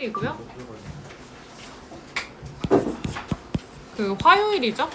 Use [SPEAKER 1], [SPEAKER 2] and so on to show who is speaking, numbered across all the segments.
[SPEAKER 1] 이고요. 그 화요일이죠.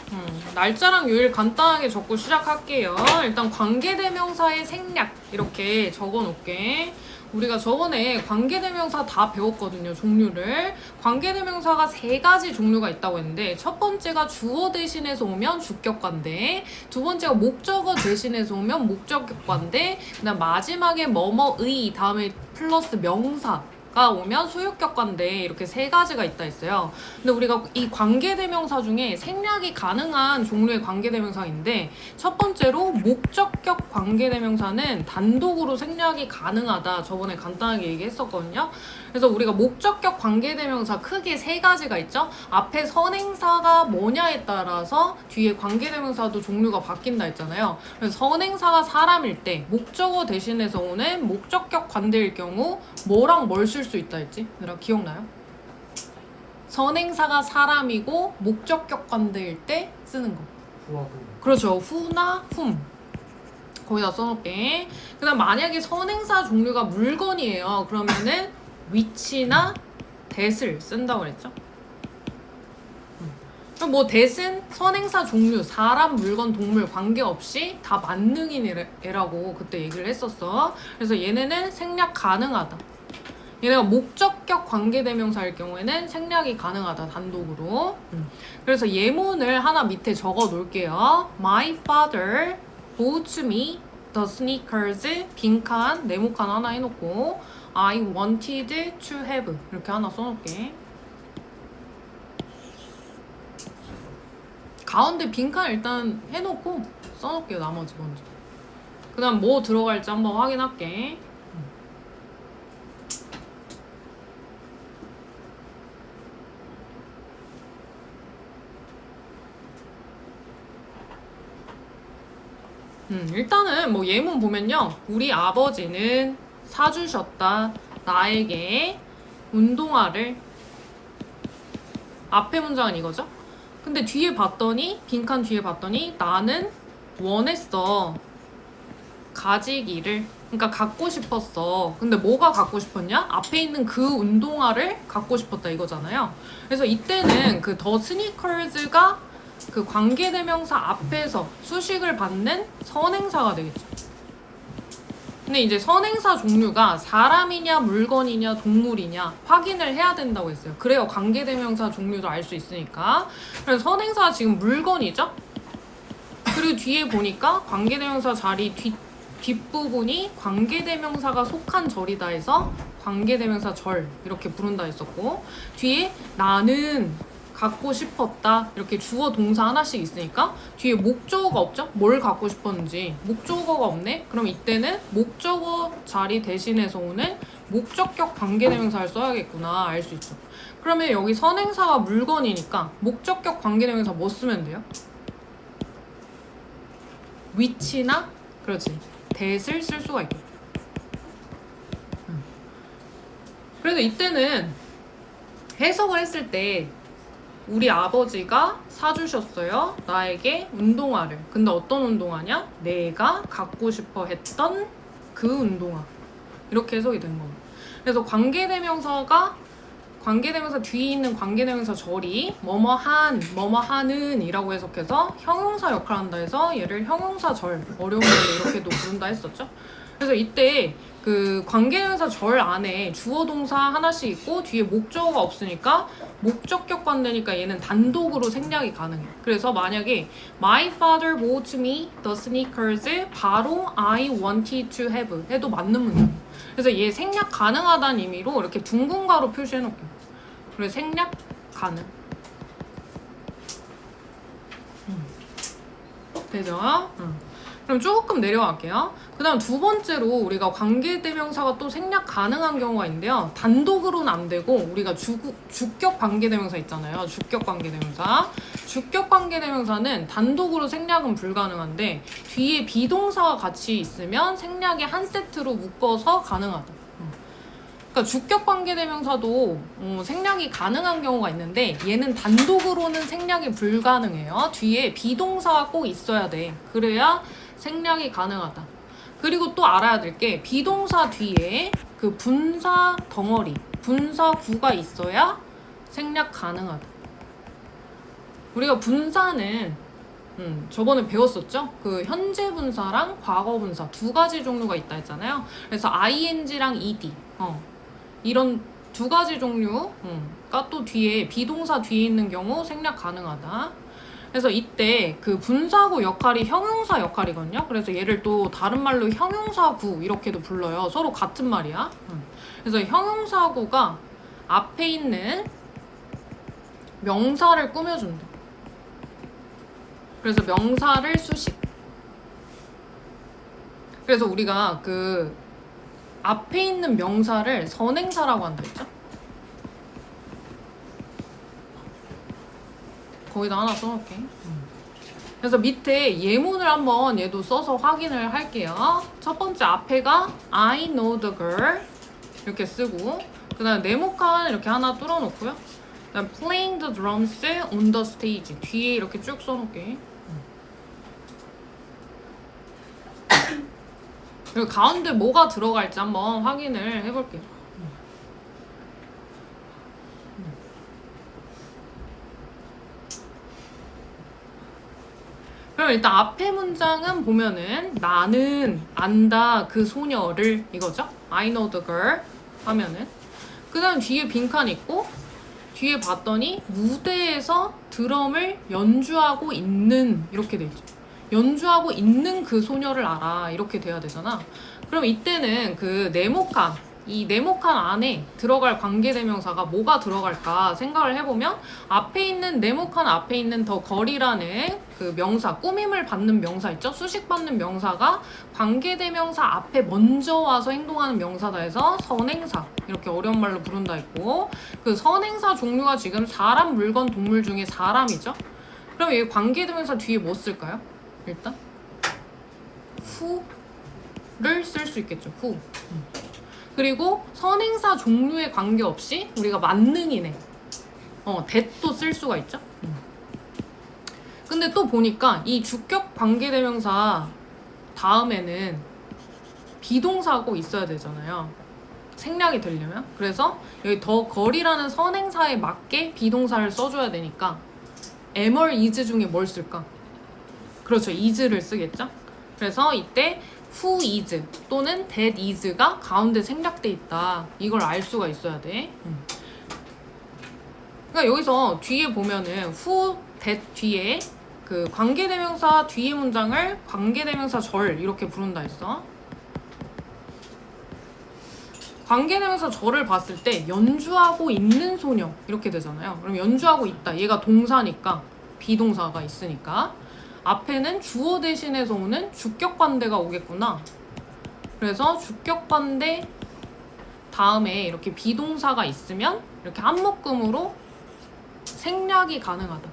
[SPEAKER 1] 날짜랑 요일 간단하게 적고 시작할게요. 일단 관계대명사의 생략 이렇게 적어놓게. 우리가 저번에 관계대명사 다 배웠거든요. 종류를. 관계대명사가 3가지 종류가 있다고 했는데 첫 번째가 주어 대신해서 오면 주격관대, 두 번째가 목적어 대신해서 오면 목적격관대, 그다음 마지막에 뭐뭐의 다음에 플러스 명사 가 오면 소유격관대, 이렇게 3가지가 있다 했어요. 근데 우리가 이 관계대명사 중에 생략이 가능한 종류의 관계대명사인데 첫 번째로 목적격 관계대명사는 단독으로 생략이 가능하다, 저번에 간단하게 얘기했었거든요. 그래서 우리가 목적격 관계대명사 크게 3가지가 있죠. 앞에 선행사가 뭐냐에 따라서 뒤에 관계대명사도 종류가 바뀐다 했잖아요. 그래서 선행사가 사람일 때 목적어 대신해서 오는 목적격 관대일 경우 뭐랑 뭘 쓸 수 있다 했지? 얘들아 기억나요? 선행사가 사람이고 목적격 관대일 때 쓰는 거.
[SPEAKER 2] 후하고.
[SPEAKER 1] 그렇죠. 후나 훔. 거기다 써놓을게. 그 다음 만약에 선행사 종류가 물건이에요. 그러면은 위치나 that을 쓴다고 그랬죠. 그럼 뭐 that은 선행사 종류, 사람, 물건, 동물 관계없이 다 만능인 애라고 그때 얘기를 했었어. 그래서 얘네는 생략 가능하다. 얘네가 목적격 관계대명사일 경우에는 생략이 가능하다, 단독으로. 그래서 예문을 하나 밑에 적어 놓을게요. My father bought me the sneakers, 빈칸, 네모칸 하나 해놓고 I wanted to have 이렇게 하나 써놓을게. 가운데 빈칸 일단 해놓고 써놓을게요, 나머지 먼저. 그 다음 뭐 들어갈지 한번 확인할게. 일단은 뭐 예문 보면요. 우리 아버지는 사주셨다. 나에게 운동화를. 앞에 문장은 이거죠. 근데 뒤에 봤더니, 빈칸 뒤에 봤더니 나는 원했어. 가지기를. 그러니까 갖고 싶었어. 근데 뭐가 갖고 싶었냐? 앞에 있는 그 운동화를 갖고 싶었다 이거잖아요. 그래서 이때는 그 더 스니커즈가 그 관계대명사 앞에서 수식을 받는 선행사가 되겠죠. 근데 이제 선행사 종류가 사람이냐 물건이냐 동물이냐 확인을 해야 된다고 했어요. 그래야 관계대명사 종류도 알 수 있으니까. 그래서 선행사가 지금 물건이죠. 그리고 뒤에 보니까 관계대명사 자리 뒷부분이 관계대명사가 속한 절이다 해서 관계대명사 절 이렇게 부른다 했었고, 뒤에 나는 갖고 싶었다 이렇게 주어 동사 하나씩 있으니까 뒤에 목적어가 없죠? 뭘 갖고 싶었는지 목적어가 없네? 그럼 이때는 목적어 자리 대신해서 오는 목적격 관계대명사를 써야겠구나, 알 수 있죠. 그러면 여기 선행사가 물건이니까 목적격 관계대명사 뭐 쓰면 돼요? 위치나, 그렇지, that을 쓸 수가 있겠죠. 그래서 이때는 해석을 했을 때 우리 아버지가 사주셨어요. 나에게 운동화를. 근데 어떤 운동화냐? 내가 갖고 싶어 했던 그 운동화. 이렇게 해석이 된 겁니다. 그래서 관계대명사 뒤에 있는 관계대명사 절이 뭐뭐한, 뭐뭐하는 이라고 해석해서 형용사 역할을 한다 해서 얘를 형용사 절, 어려운 걸 이렇게도 부른다 했었죠. 그래서 이때 그 관계대명사 절 안에 주어 동사 하나씩 있고 뒤에 목적어가 없으니까 목적격 관대니까 얘는 단독으로 생략이 가능해. 그래서 만약에 My father bought me the sneakers, 바로 I wanted to have 해도 맞는 문장. 그래서 얘 생략 가능하다는 의미로 이렇게 둥근 가로 표시해 놓을게요. 그래서 생략 가능. 되죠? 그럼 조금 내려갈게요. 그 다음 두 번째로 우리가 관계대명사가 또 생략 가능한 경우가 있는데요. 단독으로는 안 되고 우리가 주격 관계대명사 있잖아요. 주격 관계대명사. 주격 관계대명사는 단독으로 생략은 불가능한데 뒤에 비동사가 같이 있으면 생략이 한 세트로 묶어서 가능하다. 그러니까 주격 관계대명사도 생략이 가능한 경우가 있는데 얘는 단독으로는 생략이 불가능해요. 뒤에 비동사가 꼭 있어야 돼. 그래야 생략이 가능하다. 그리고 또 알아야 될 게 비동사 뒤에 그 분사 덩어리 분사구가 있어야 생략 가능하다. 우리가 분사는 저번에 배웠었죠? 그 현재 분사랑 과거 분사 두 가지 종류가 있다 했잖아요. 그래서 ing랑 ed 이런 두 가지 종류가 또 뒤에 비동사 뒤에 있는 경우 생략 가능하다. 그래서 이때 그 분사구 역할이 형용사 역할이거든요. 그래서 얘를 또 다른 말로 형용사구 이렇게도 불러요. 서로 같은 말이야. 그래서 형용사구가 앞에 있는 명사를 꾸며준다. 그래서 명사를 수식. 그래서 우리가 그 앞에 있는 명사를 선행사라고 한다 했죠? 거기다 하나 써놓을게. 그래서 밑에 예문을 한번 얘도 써서 확인을 할게요. 첫 번째 앞에가 I know the girl 이렇게 쓰고, 그 다음에 네모칸 이렇게 하나 뚫어놓고요. 그 다음 playing the drums on the stage 뒤에 이렇게 쭉 써놓을게. 그리고 가운데 뭐가 들어갈지 한번 확인을 해볼게요. 그럼 일단 앞에 문장은 보면은 나는 안다 그 소녀를 이거죠? I know the girl 하면은 그 다음 뒤에 빈칸 있고 뒤에 봤더니 무대에서 드럼을 연주하고 있는 이렇게 돼 있죠. 연주하고 있는 그 소녀를 알아 이렇게 돼야 되잖아. 그럼 이때는 그 네모칸 이 네모칸 안에 들어갈 관계대명사가 뭐가 들어갈까 생각을 해보면 앞에 있는 네모칸 앞에 있는 더 걸이라는 그 명사 꾸밈을 받는 명사 있죠? 수식받는 명사가 관계대명사 앞에 먼저 와서 행동하는 명사다 해서 선행사 이렇게 어려운 말로 부른다 했고 그 선행사 종류가 지금 사람, 물건, 동물 중에 사람이죠? 그럼 이 관계대명사 뒤에 뭐 쓸까요? 일단 who를 쓸 수 있겠죠. who. 그리고 선행사 종류에 관계없이 우리가 만능이네 that도 쓸 수가 있죠. 근데 또 보니까 이 주격 관계대명사 다음에는 비동사고 있어야 되잖아요. 생략이 되려면. 그래서 여기 더 걸이라는 선행사에 맞게 비동사를 써줘야 되니까 am or is 중에 뭘 쓸까? 그렇죠. is를 쓰겠죠. 그래서 이때 who is 또는 that is가 가운데 생략돼 있다. 이걸 알 수가 있어야 돼. 그러니까 여기서 뒤에 보면은 who, that 뒤에 그 관계대명사 뒤에 문장을 관계대명사 절 이렇게 부른다 했어. 관계대명사 절을 봤을 때 연주하고 있는 소녀 이렇게 되잖아요. 그럼 연주하고 있다. 얘가 동사니까 비동사가 있으니까 앞에는 주어 대신해서 오는 주격관대가 오겠구나. 그래서 주격관대 다음에 이렇게 비동사가 있으면 이렇게 한 묶음으로 생략이 가능하다.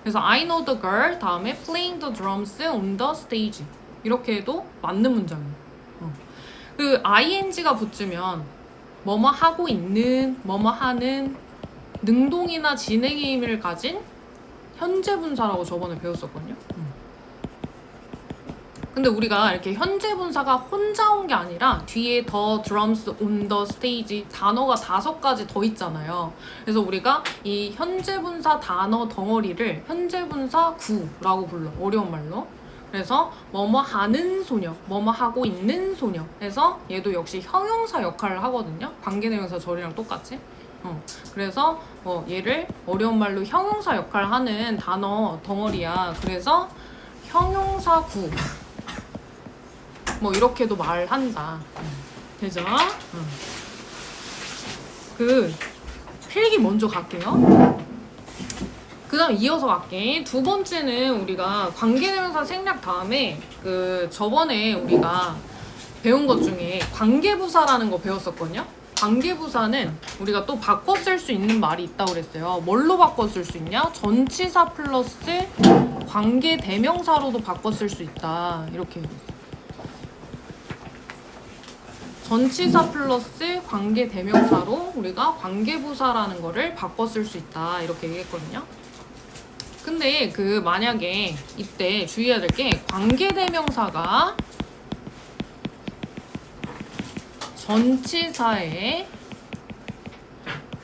[SPEAKER 1] 그래서 I know the girl 다음에 playing the drums on the stage 이렇게 해도 맞는 문장이에요. 그 ing가 붙으면 뭐뭐 하고 있는, 뭐뭐 하는 능동이나 진행의 의미를 가진 현재 분사라고 저번에 배웠었거든요. 근데 우리가 이렇게 현재 분사가 혼자 온 게 아니라 뒤에 the drums on the stage 단어가 5가지 더 있잖아요. 그래서 우리가 이 현재 분사 단어 덩어리를 현재 분사 구라고 불러. 어려운 말로. 그래서 뭐뭐 하는 소녀, 뭐뭐 하고 있는 소녀 해서 얘도 역시 형용사 역할을 하거든요. 관계대명사 절이랑 똑같이. 그래서 얘를 어려운 말로 형용사 역할을 하는 단어 덩어리야. 그래서 형용사 구 뭐 이렇게도 말한다. 되죠? 그 필기 먼저 갈게요. 그 다음 이어서 갈게. 두 번째는 우리가 관계대명사 생략 다음에 그 저번에 우리가 배운 것 중에 관계부사라는 거 배웠었거든요. 관계부사는 우리가 또 바꿔 쓸 수 있는 말이 있다고 그랬어요. 뭘로 바꿔 쓸 수 있냐? 전치사 플러스 관계대명사로도 바꿔 쓸 수 있다. 이렇게. 전치사 플러스 관계대명사로 우리가 관계부사라는 거를 바꿔 쓸 수 있다. 이렇게 얘기했거든요. 근데 그 만약에 이때 주의해야 될 게 관계대명사가 전치사에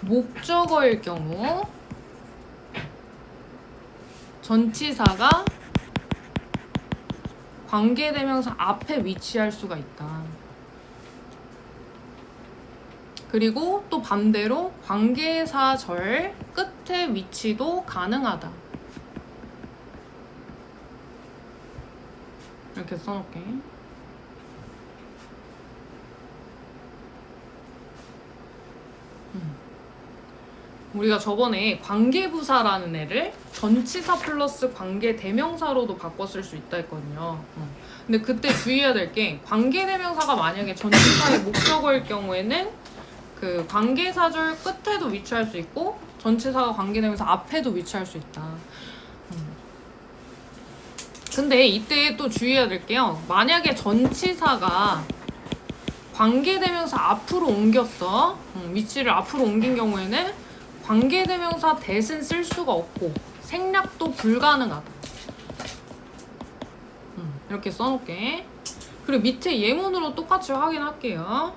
[SPEAKER 1] 목적어일 경우 전치사가 관계대명사 앞에 위치할 수가 있다. 그리고 또 반대로 관계사절 끝에 위치도 가능하다. 이렇게 써놓을게. 우리가 저번에 관계부사라는 애를 전치사 플러스 관계대명사로도 바꿔 쓸 수 있다 했거든요. 근데 그때 주의해야 될 게 관계대명사가 만약에 전치사의 목적어일 경우에는 그 관계사절 끝에도 위치할 수 있고 전치사가 관계대명사 앞에도 위치할 수 있다. 근데 이때 또 주의해야 될 게요. 만약에 전치사가 관계대명사 앞으로 옮겼어. 위치를 앞으로 옮긴 경우에는 관계대명사 that은 쓸 수가 없고 생략도 불가능하다. 이렇게 써놓을게. 그리고 밑에 예문으로 똑같이 확인할게요.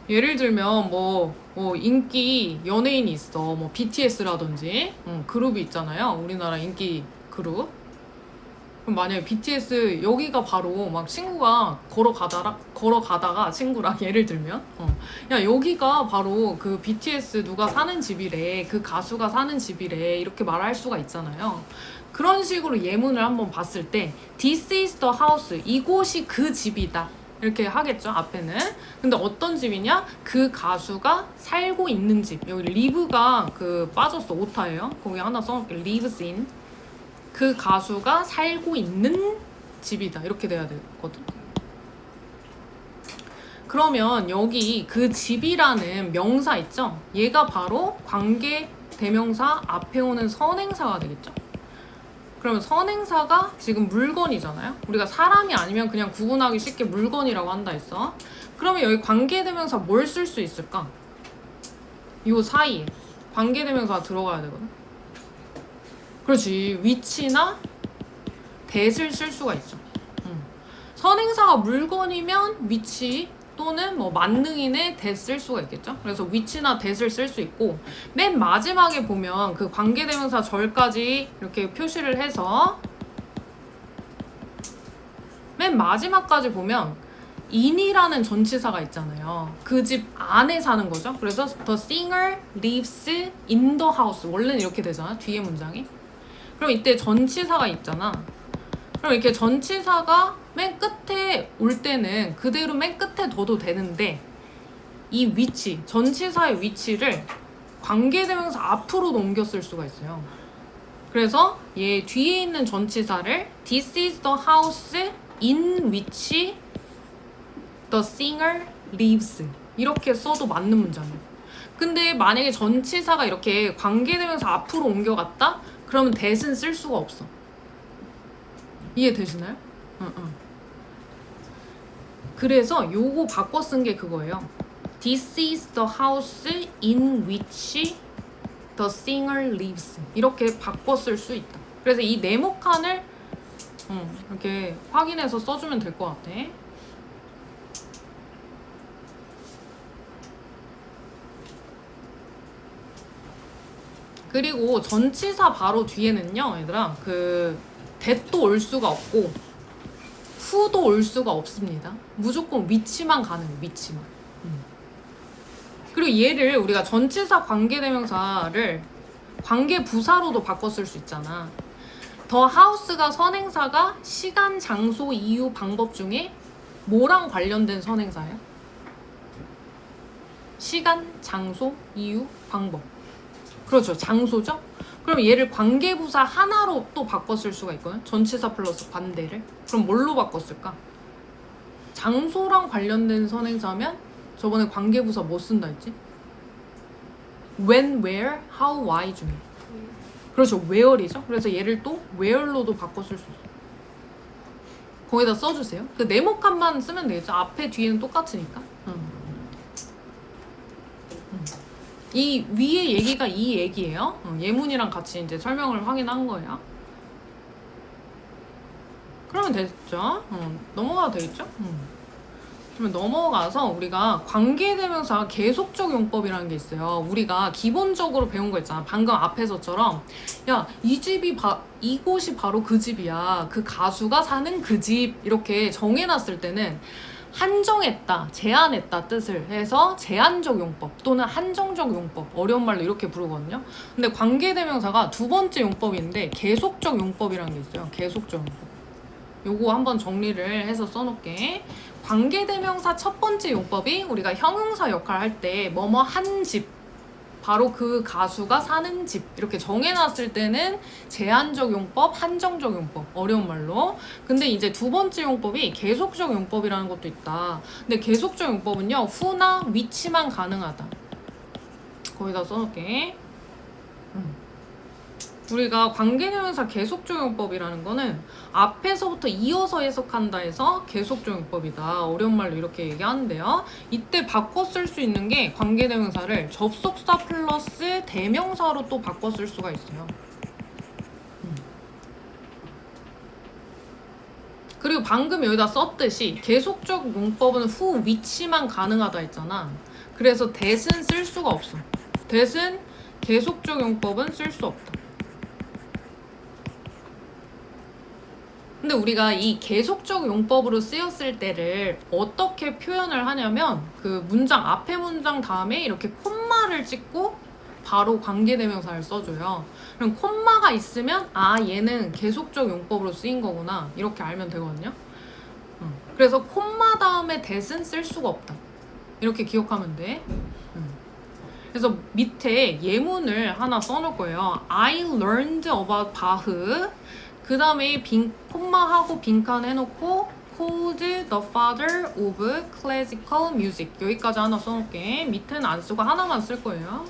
[SPEAKER 1] 예를 들면 뭐 인기 연예인이 있어. 뭐 BTS라든지 그룹이 있잖아요. 우리나라 인기 그룹. 그럼 만약에 BTS 여기가 바로 막 친구가 걸어가다가 친구랑 예를 들면 야 여기가 바로 그 BTS 누가 사는 집이래, 그 가수가 사는 집이래, 이렇게 말할 수가 있잖아요. 그런 식으로 예문을 한번 봤을 때 This is the house, 이곳이 그 집이다 이렇게 하겠죠, 앞에는. 근데 어떤 집이냐? 그 가수가 살고 있는 집. 여기 live가 그 빠졌어, 오타예요. 거기 하나 써놓을게. lives in. 그 가수가 살고 있는 집이다. 이렇게 돼야 되거든. 그러면 여기 그 집이라는 명사 있죠? 얘가 바로 관계 대명사 앞에 오는 선행사가 되겠죠? 그러면 선행사가 지금 물건이잖아요? 우리가 사람이 아니면 그냥 구분하기 쉽게 물건이라고 한다 했어. 그러면 여기 관계대명사 뭘 쓸 수 있을까? 요 사이에 관계대명사가 들어가야 되거든. 그렇지. 위치나 that을 쓸 수가 있죠. 선행사가 물건이면 위치 또는 뭐 만능인의 that 쓸 수가 있겠죠. 그래서 위치나 that을 쓸 수 있고, 맨 마지막에 보면 그 관계대명사 절까지 이렇게 표시를 해서 맨 마지막까지 보면 in이라는 전치사가 있잖아요. 그 집 안에 사는 거죠. 그래서 the singer lives in the house. 원래는 이렇게 되잖아, 뒤에 문장이. 그럼 이때 전치사가 있잖아. 그럼 이렇게 전치사가 맨 끝에 올 때는 그대로 맨 끝에 둬도 되는데, 이 위치, 전치사의 위치를 관계대명사 앞으로 옮겼을 수가 있어요. 그래서 얘 뒤에 있는 전치사를 This is the house in which the singer lives 이렇게 써도 맞는 문장이에요. 근데 만약에 전치사가 이렇게 관계대명사 앞으로 옮겨갔다? 그러면 that은 쓸 수가 없어. 이해되시나요? 그래서 요거 바꿔 쓴 게 그거예요. This is the house in which the singer lives. 이렇게 바꿔 쓸 수 있다. 그래서 이 네모칸을 이렇게 확인해서 써주면 될 것 같아. 그리고 전치사 바로 뒤에는요, 얘들아, 그 that도 올 수가 없고 who도 올 수가 없습니다. 무조건 위치만 가능해, 위치만. 그리고 얘를 우리가 전치사 관계대명사를 관계부사로도 바꿔 쓸 수 있잖아. 더 하우스가 선행사가 시간, 장소, 이유, 방법 중에 뭐랑 관련된 선행사예요? 시간, 장소, 이유, 방법. 그렇죠, 장소죠? 그럼 얘를 관계부사 하나로 또 바꿔 쓸 수가 있거든. 전치사 플러스 관대를. 그럼 뭘로 바꿨을까? 장소랑 관련된 선행사면 저번에 관계부사 뭐 쓴다 했지? when, where, how, why 중에. 그렇죠, where이죠. 그래서 얘를 또 where로도 바꿔 쓸 수 있어요. 거기다 써주세요. 그 네모칸만 쓰면 되겠죠. 앞에 뒤에는 똑같으니까. 이 위에 얘기가 이 얘기예요. 예문이랑 같이 이제 설명을 확인한 거예요. 그러면 됐죠. 넘어가도 되겠죠. 그러면 넘어가서 우리가 관계대명사 계속적 용법이라는 게 있어요. 우리가 기본적으로 배운 거 있잖아. 방금 앞에서처럼 야, 이곳이 바로 그 집이야. 그 가수가 사는 그 집. 이렇게 정해놨을 때는 한정했다, 제한했다 뜻을 해서 제한적 용법 또는 한정적 용법, 어려운 말로 이렇게 부르거든요. 근데 관계대명사가 두 번째 용법인데 계속적 용법이라는 게 있어요. 계속적 용법. 요거 한번 정리를 해서 써놓게. 관계대명사 첫 번째 용법이 우리가 형용사 역할 할 때 뭐뭐 한 집, 바로 그 가수가 사는 집 이렇게 정해놨을 때는 제한적 용법, 한정적 용법, 어려운 말로. 근데 이제 두 번째 용법이 계속적 용법이라는 것도 있다. 근데 계속적 용법은요, 후나 위치만 가능하다. 거기다 써놓게. 우리가 관계대명사 계속적 용법이라는 거는 앞에서부터 이어서 해석한다 해서 계속적 용법이다. 어려운 말로 이렇게 얘기하는데요. 이때 바꿔 쓸 수 있는 게 관계대명사를 접속사 플러스 대명사로 또 바꿔 쓸 수가 있어요. 그리고 방금 여기다 썼듯이 계속적 용법은 후 위치만 가능하다 했잖아. 그래서 that은 쓸 수가 없어. that은 계속적 용법은 쓸 수 없다. 근데 우리가 이 계속적 용법으로 쓰였을 때를 어떻게 표현을 하냐면 그 문장 앞에 문장 다음에 이렇게 콤마를 찍고 바로 관계대명사를 써줘요. 그럼 콤마가 있으면 아, 얘는 계속적 용법으로 쓰인 거구나 이렇게 알면 되거든요. 그래서 콤마 다음에 that은 쓸 수가 없다. 이렇게 기억하면 돼. 그래서 밑에 예문을 하나 써놓을 거예요. I learned about Bach. 그 다음에 콤마하고 빈칸 해놓고 called the father of classical music. 여기까지 하나 써놓을게. 밑에는 안 쓰고 하나만 쓸 거예요.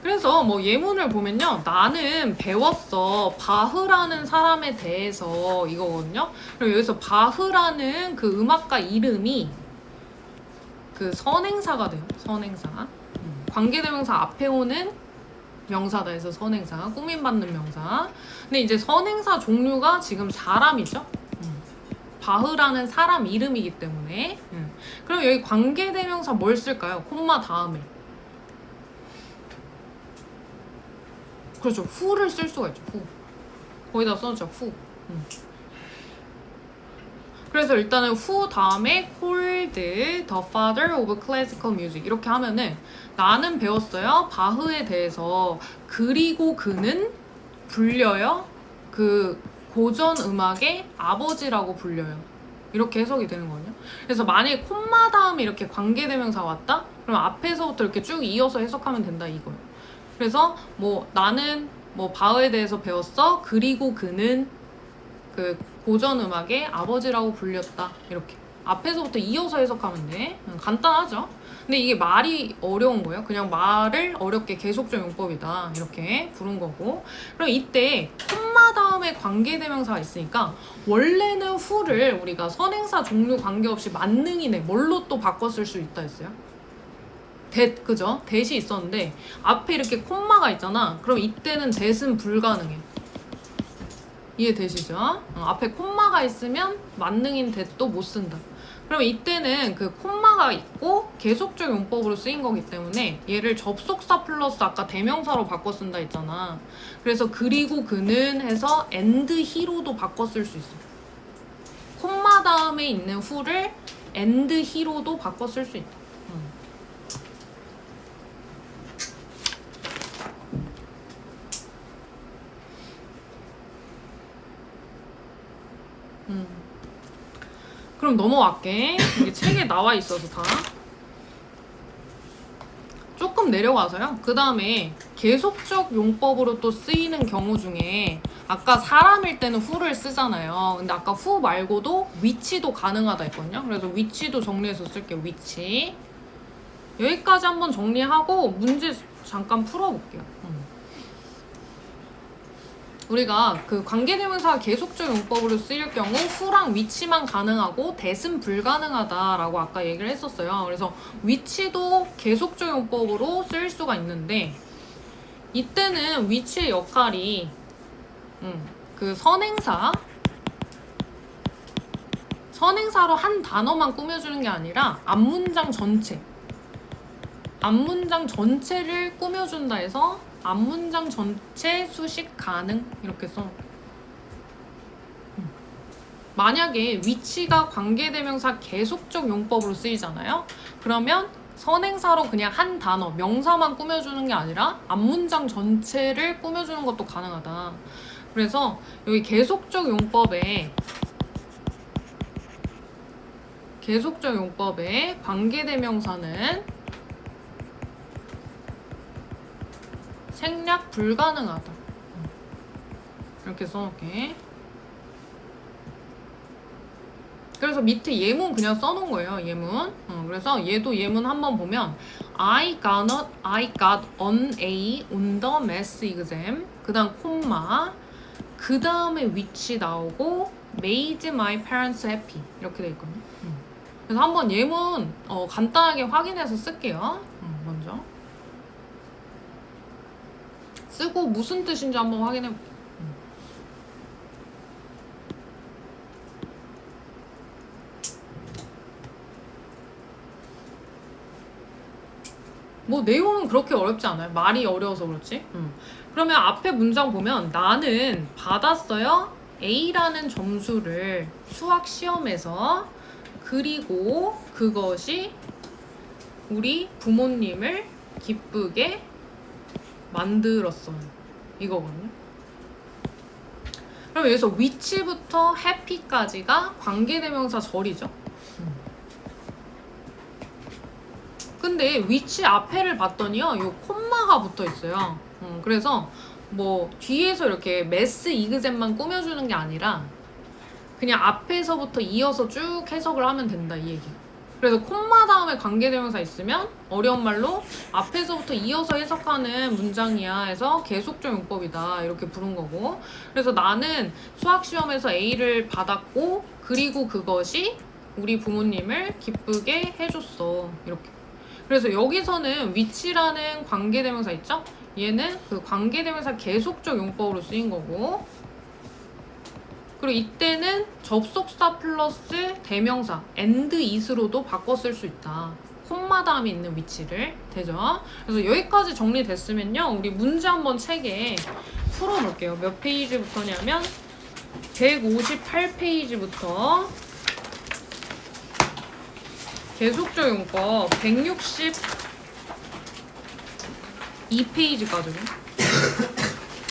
[SPEAKER 1] 그래서 뭐 예문을 보면요, 나는 배웠어. 바흐라는 사람에 대해서 이거거든요. 그리고 여기서 바흐라는 그 음악가 이름이 그 선행사가 돼요. 선행사. 관계대명사 앞에 오는 명사다 해서 선행사. 꾸밈받는 명사. 근데 이제 선행사 종류가 지금 사람이죠. 바흐라는 사람 이름이기 때문에. 그럼 여기 관계대명사 뭘 쓸까요? 콤마 다음에. 그렇죠. 후를 쓸 수가 있죠. 후. 거기다 써놓죠. 후. 그래서 일단은 who 다음에 called the father of classical music 이렇게 하면은 나는 배웠어요. 바흐에 대해서. 그리고 그는 불려요. 그 고전 음악의 아버지라고 불려요. 이렇게 해석이 되는 거거든요. 그래서 만약에 콤마 다음에 이렇게 관계대명사 왔다? 그럼 앞에서부터 이렇게 쭉 이어서 해석하면 된다 이거예요. 그래서 뭐 나는 뭐 바흐에 대해서 배웠어. 그리고 그는 그 고전 음악의 아버지라고 불렸다. 이렇게 앞에서부터 이어서 해석하면 돼. 간단하죠? 근데 이게 말이 어려운 거예요. 그냥 말을 어렵게 계속적 용법이다 이렇게 부른 거고. 그럼 이때 콤마 다음에 관계대명사가 있으니까 원래는 who를 우리가 선행사 종류 관계없이 만능이네 뭘로 또 바꿔 쓸 수 있다 했어요. that, 그죠? that이 있었는데 앞에 이렇게 콤마가 있잖아. 그럼 이때는 that은 불가능해. 이해되시죠? 앞에 콤마가 있으면 만능인 that도 못 쓴다. 그럼 이때는 그 콤마가 있고 계속적 용법으로 쓰인 거기 때문에 얘를 접속사 플러스 아까 대명사로 바꿔 쓴다 했잖아. 그래서 그리고 그는 해서 and he로도 바꿔 쓸 수 있어. 콤마 다음에 있는 who를 and he로도 바꿔 쓸 수 있다. 그럼 넘어갈게. 이게 책에 나와 있어서 다. 조금 내려가서요. 그 다음에 계속적 용법으로 또 쓰이는 경우 중에 아까 사람일 때는 who를 쓰잖아요. 근데 아까 who 말고도 위치도 가능하다 했거든요. 그래서 위치도 정리해서 쓸게요. 위치. 여기까지 한번 정리하고 문제 잠깐 풀어볼게요. 우리가 그 관계대명사 계속적 용법으로 쓰일 경우 who랑 위치만 가능하고 that은 불가능하다라고 아까 얘기를 했었어요. 그래서 위치도 계속적 용법으로 쓸 수가 있는데 이때는 위치의 역할이 그 선행사로 한 단어만 꾸며주는 게 아니라 앞문장 전체를 꾸며준다 해서 앞문장 전체 수식 가능 이렇게 써. 만약에 위치가 관계대명사 계속적 용법으로 쓰이잖아요. 그러면 선행사로 그냥 한 단어, 명사만 꾸며주는 게 아니라 앞문장 전체를 꾸며주는 것도 가능하다. 그래서 여기 계속적 용법에 관계대명사는 생략 불가능하다. 이렇게 써놓게. 그래서 밑에 예문 그냥 써놓은 거예요. 예문. 그래서 얘도 예문 한번 보면 I got an A on the math exam. 그 다음 콤마. 그 다음에 which 나오고 made my parents happy. 이렇게 돼 있거든요. 그래서 한번 예문 간단하게 확인해서 쓸게요. 먼저. 쓰고 무슨 뜻인지 한번 확인해 볼게요. 뭐 내용은 그렇게 어렵지 않아요. 말이 어려워서 그렇지. 그러면 앞에 문장 보면 나는 받았어요. A라는 점수를 수학 시험에서. 그리고 그것이 우리 부모님을 기쁘게 만들었어요. 이거거든요. 그럼 여기서 which부터 happy까지가 관계대명사 절이죠. 근데 which 앞에를 봤더니요, 요 콤마가 붙어 있어요. 그래서 뭐 뒤에서 이렇게 math exam만 꾸며주는 게 아니라 그냥 앞에서부터 이어서 쭉 해석을 하면 된다, 이 얘기. 그래서 콤마 다음에 관계대명사 있으면 어려운 말로 앞에서부터 이어서 해석하는 문장이야 해서 계속적 용법이다 이렇게 부른 거고. 그래서 나는 수학시험에서 A를 받았고 그리고 그것이 우리 부모님을 기쁘게 해줬어 이렇게. 그래서 여기서는 which라는 관계대명사 있죠? 얘는 그 관계대명사 계속적 용법으로 쓰인 거고, 그리고 이때는 접속사 플러스 대명사 and is로도 바꿔 쓸 수 있다. 콤마 다음에 있는 which를. 되죠? 그래서 여기까지 정리됐으면요, 우리 문제 한번 책에 풀어볼게요. 몇 페이지부터냐면 158페이지부터 계속적 용법 162페이지까지요.